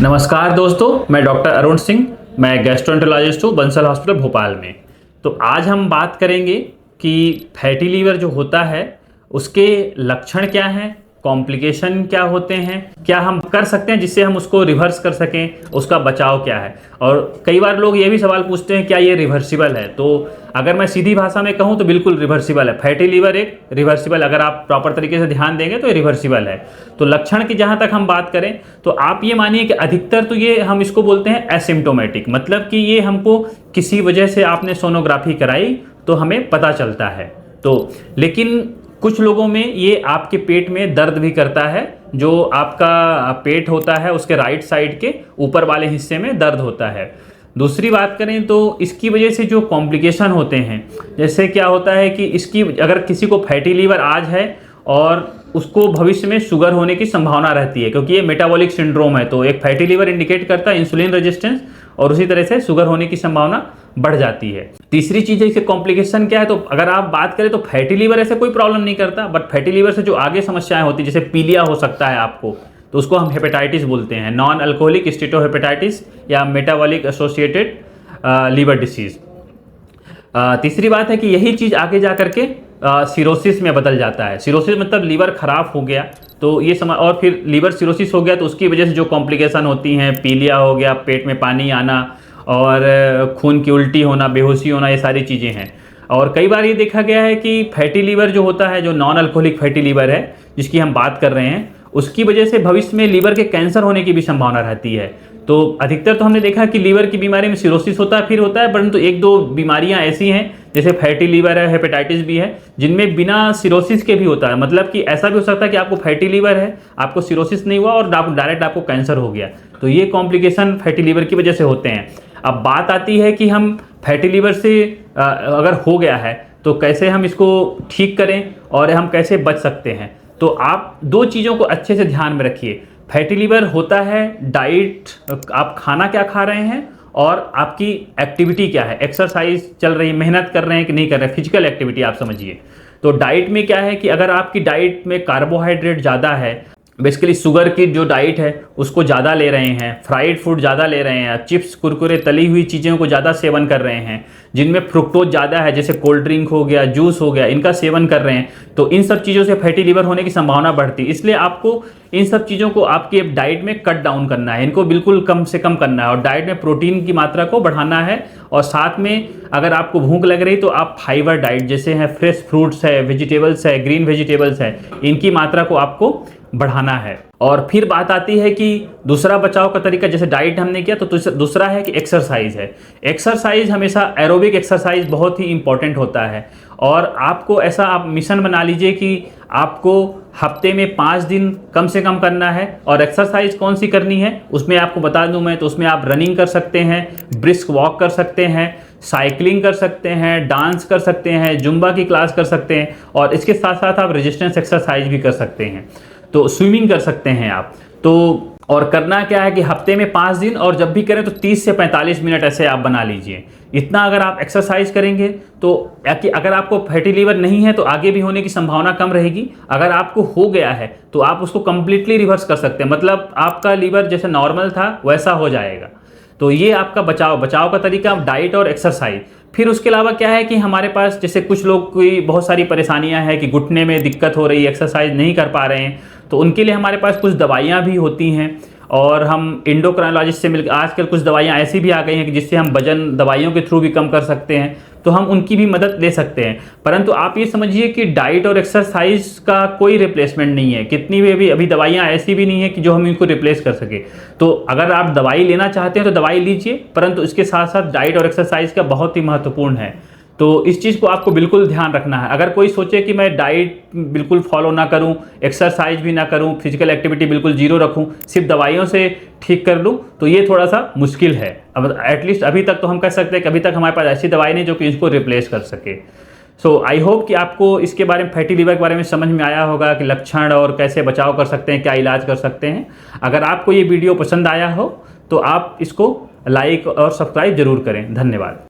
नमस्कार दोस्तों, मैं डॉक्टर अरुण सिंह। मैं गैस्ट्रोएंटरोलॉजिस्ट हूँ बंसल हॉस्पिटल भोपाल में। तो आज हम बात करेंगे कि फैटी लीवर जो होता है उसके लक्षण क्या हैं, कॉम्प्लिकेशन क्या होते हैं, क्या हम कर सकते हैं जिससे हम उसको रिवर्स कर सकें, उसका बचाव क्या है। और कई बार लोग ये भी सवाल पूछते हैं क्या ये रिवर्सिबल है। तो अगर मैं सीधी भाषा में कहूँ तो बिल्कुल रिवर्सिबल है। फैटी लीवर एक रिवर्सिबल, अगर आप प्रॉपर तरीके से ध्यान देंगे तो ये रिवर्सिबल है। तो लक्षण की जहाँ तक हम बात करें तो आप ये मानिए कि अधिकतर तो ये हम इसको बोलते हैं एसिम्प्टोमेटिक, मतलब कि ये हमको किसी वजह से आपने सोनोग्राफी कराई तो हमें पता चलता है। तो लेकिन कुछ लोगों में ये आपके पेट में दर्द भी करता है, जो आपका पेट होता है उसके राइट साइड के ऊपर वाले हिस्से में दर्द होता है। दूसरी बात करें तो इसकी वजह से जो कॉम्प्लिकेशन होते हैं, जैसे क्या होता है कि इसकी अगर किसी को फैटी लीवर आज है और उसको भविष्य में शुगर होने की संभावना रहती है, क्योंकि ये मेटाबॉलिक सिंड्रोम है। तो एक फैटी लीवर इंडिकेट करता है इंसुलिन रेजिस्टेंस और उसी तरह से शुगर होने की संभावना बढ़ जाती है। तीसरी चीज़ है इसके कॉम्प्लिकेशन क्या है। तो अगर आप बात करें तो फैटी लीवर ऐसे कोई प्रॉब्लम नहीं करता, बट फैटी लीवर से जो आगे समस्याएं होती है, जैसे पीलिया हो सकता है आपको, तो उसको हम हेपेटाइटिस बोलते हैं, नॉन अल्कोहलिक स्टीटोहेपेटाइटिस या मेटाबॉलिक एसोसिएटेड लीवर डिसीज। तीसरी बात है कि यही चीज़ आगे जा करके सिरोसिस में बदल जाता है। सिरोसिस मतलब लीवर खराब हो गया, तो ये समय और फिर लीवर सिरोसिस हो गया तो उसकी वजह से जो कॉम्प्लिकेशन होती हैं, पीलिया हो गया, पेट में पानी आना और खून की उल्टी होना, बेहोशी होना, ये सारी चीज़ें हैं। और कई बार ये देखा गया है कि फैटी लीवर जो होता है, जो नॉन अल्कोहलिक फैटी लीवर है जिसकी हम बात कर रहे हैं, उसकी वजह से भविष्य में लीवर के कैंसर होने की भी संभावना रहती है। तो अधिकतर तो हमने देखा कि लीवर की बीमारी में सिरोसिस होता है, फिर होता है, परंतु एक दो बीमारियां ऐसी हैं जैसे फैटी लीवर है, हेपेटाइटिस भी है, जिनमें बिना सिरोसिस के भी होता है। मतलब कि ऐसा भी हो सकता है कि आपको फैटी लीवर है, आपको सिरोसिस नहीं हुआ और डायरेक्ट आपको कैंसर हो गया। तो ये कॉम्प्लिकेशन फैटी लीवर की वजह से होते हैं। अब बात आती है कि हम फैटी लीवर से अगर हो गया है तो कैसे हम इसको ठीक करें और हम कैसे बच सकते हैं। तो आप दो चीज़ों को अच्छे से ध्यान में रखिए। फैटी लीवर होता है डाइट, आप खाना क्या खा रहे हैं और आपकी एक्टिविटी क्या है, एक्सरसाइज चल रही है, मेहनत कर रहे हैं कि नहीं कर रहे हैं, फिजिकल एक्टिविटी आप समझिए। तो डाइट में क्या है कि अगर आपकी डाइट में कार्बोहाइड्रेट ज़्यादा है, बेसिकली शुगर की जो डाइट है उसको ज़्यादा ले रहे हैं, फ्राइड फूड ज़्यादा ले रहे हैं, चिप्स कुरकुरे तली हुई चीज़ों को ज़्यादा सेवन कर रहे हैं, जिनमें फ्रुक्टोज ज़्यादा है, जैसे कोल्ड ड्रिंक हो गया, जूस हो गया, इनका सेवन कर रहे हैं, तो इन सब चीज़ों से फैटी लीवर होने की संभावना बढ़ती है। इसलिए आपको इन सब चीज़ों को आपकी डाइट में कट डाउन करना है, इनको बिल्कुल कम से कम करना है और डाइट में प्रोटीन की मात्रा को बढ़ाना है। और साथ में अगर आपको भूख लग रही तो आप फाइबर डाइट, जैसे हैं फ्रेश फ्रूट्स है, वेजिटेबल्स है, ग्रीन वेजिटेबल्स है, इनकी मात्रा को आपको बढ़ाना है। और फिर बात आती है कि दूसरा बचाव का तरीका, जैसे डाइट हमने किया, तो दूसरा है कि एक्सरसाइज है। एक्सरसाइज हमेशा एरोबिक एक्सरसाइज बहुत ही इंपॉर्टेंट होता है और आपको ऐसा आप मिशन बना लीजिए कि आपको हफ्ते में 5 दिन कम से कम करना है। और एक्सरसाइज कौन सी करनी है उसमें आपको बता दूं मैं, तो उसमें आप रनिंग कर सकते हैं, ब्रिस्क वॉक कर सकते हैं, साइकिलिंग कर सकते हैं, डांस कर सकते हैं, जुम्बा की क्लास कर सकते हैं और इसके साथ साथ आप रेजिस्टेंस एक्सरसाइज भी कर सकते हैं। तो स्विमिंग कर सकते हैं आप। तो और करना क्या है कि हफ्ते में 5 दिन और जब भी करें तो 30 से 45 मिनट ऐसे आप बना लीजिए। इतना अगर आप एक्सरसाइज करेंगे तो अगर आपको फैटी लीवर नहीं है तो आगे भी होने की संभावना कम रहेगी। अगर आपको हो गया है तो आप उसको कंप्लीटली रिवर्स कर सकते हैं, मतलब आपका लीवर जैसे नॉर्मल था वैसा हो जाएगा। तो ये आपका बचाव का तरीका डाइट और एक्सरसाइज। फिर उसके अलावा क्या है कि हमारे पास जैसे कुछ लोग की बहुत सारी परेशानियां हैं कि घुटने में दिक्कत हो रही है, एक्सरसाइज नहीं कर पा रहे हैं, तो उनके लिए हमारे पास कुछ दवाइयां भी होती हैं और हम एंडोक्राइनोलॉजिस्ट से मिलकर आजकल कुछ दवाइयां ऐसी भी आ गई हैं कि जिससे हम वजन दवाइयों के थ्रू भी कम कर सकते हैं, तो हम उनकी भी मदद ले सकते हैं। परंतु आप ये समझिए कि डाइट और एक्सरसाइज का कोई रिप्लेसमेंट नहीं है। कितनी भी अभी दवाइयां ऐसी भी नहीं है कि जो हम इनको रिप्लेस कर सके। तो अगर आप दवाई लेना चाहते हैं तो दवाई लीजिए, परंतु इसके साथ साथ डाइट और एक्सरसाइज का बहुत ही महत्वपूर्ण है। तो इस चीज़ को आपको बिल्कुल ध्यान रखना है। अगर कोई सोचे कि मैं डाइट बिल्कुल फॉलो ना करूं, एक्सरसाइज भी ना करूं, फिजिकल एक्टिविटी बिल्कुल जीरो रखूं, सिर्फ दवाइयों से ठीक कर लूं, तो ये थोड़ा सा मुश्किल है। अब एटलीस्ट अभी तक तो हम कह सकते हैं कि अभी तक हमारे पास ऐसी दवाई नहीं जो कि इसको रिप्लेस कर सके। सो आई होप कि आपको इसके बारे में, फैटी लीवर के बारे में समझ में आया होगा कि लक्षण और कैसे बचाव कर सकते हैं, क्या इलाज कर सकते हैं। अगर आपको ये वीडियो पसंद आया हो तो आप इसको लाइक और सब्सक्राइब जरूर करें। धन्यवाद।